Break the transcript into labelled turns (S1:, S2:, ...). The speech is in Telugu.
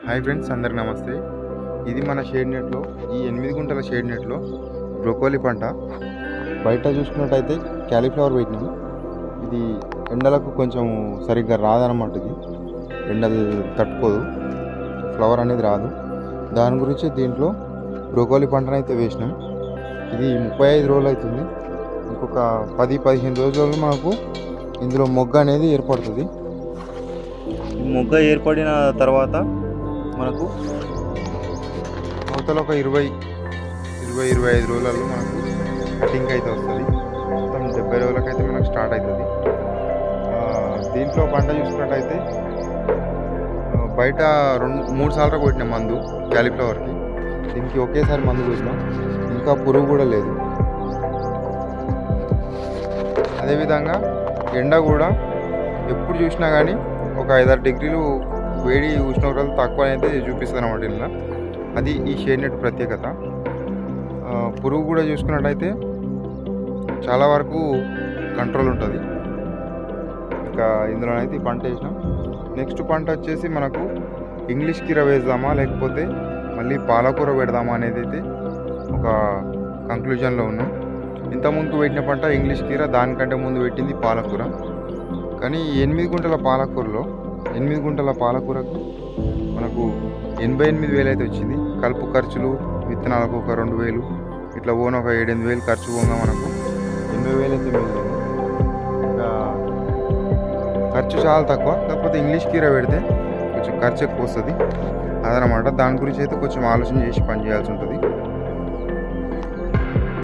S1: హాయ్ ఫ్రెండ్స్, అందరికి నమస్తే. ఇది మన షేడ్ నెట్లో, ఈ 8 గుంటల షేడ్ నెట్లో బ్రొకోలీ పంట. బయట చూసుకున్నట్టయితే క్యాలీఫ్లవర్ పెట్టినాం. ఇది ఎండలకు కొంచెం సరిగ్గా రాదనమాట. ఇది ఎండలు తట్టుకోదు, ఫ్లవర్ అనేది రాదు. దాని గురించి దీంట్లో బ్రొకోలీ పంటనైతే వేసినాం. ఇది 35 రోజులు అవుతుంది. ఇంకొక 10-15 రోజుల్లో మనకు ఇందులో మొగ్గ అనేది ఏర్పడుతుంది. మొగ్గ ఏర్పడిన తర్వాత మనకు అవతల ఒక 20-25 రోజులలో మనకు కటింగ్ అయితే వస్తుంది. మొత్తం 70 రోజులకైతే మనకు స్టార్ట్ అవుతుంది. దీంట్లో పంట చూసుకున్నట్టయితే బయట 2-3 సార్లు కొట్టినాం మందు క్యాలీఫ్లవర్కి. దీనికి ఒకేసారి మందు కొట్టినాం, ఇంకా పురుగు కూడా లేదు. అదేవిధంగా ఎండ కూడా ఎప్పుడు చూసినా కానీ ఒక 5-6 డిగ్రీలు వేడి ఉష్ణోగ్రతలు తక్కువ అయితే చూపిస్తుంది అన్నమాట. ఇలా అది ఈ షేడ్ నెట్ ప్రత్యేకత. పురుగు కూడా చూసుకున్నట్టయితే చాలా వరకు కంట్రోల్ ఉంటుంది. ఇంకా ఇందులోనైతే ఈ పంట వేసినాం. నెక్స్ట్ పంట వచ్చేసి మనకు ఇంగ్లీష్ కీర వేద్దామా లేకపోతే మళ్ళీ పాలకూర పెడదామా అనేది అయితే ఒక కంక్లూజన్లో ఉన్నాం. ఇంతకుముందు పెట్టిన పంట ఇంగ్లీష్ కీర, దానికంటే ముందు పెట్టింది పాలకూర. కానీ 8 గుంటల పాలకూరకు మనకు 88,000 అయితే వచ్చింది. కలుపు ఖర్చులు, విత్తనాలకు ఒక 2,000, ఇట్లా పోను ఒక 7-8,000 ఖర్చు పోగా మనకు 80,000 అయితే మిగిలింది. ఇంకా ఖర్చు చాలా తక్కువ, కాకపోతే ఇంగ్లీష్ కీర పెడితే కొంచెం ఖర్చు ఎక్కువ వస్తుంది అదనమాట. దాని గురించి అయితే కొంచెం ఆలోచన చేసి పని చేయాల్సి ఉంటుంది.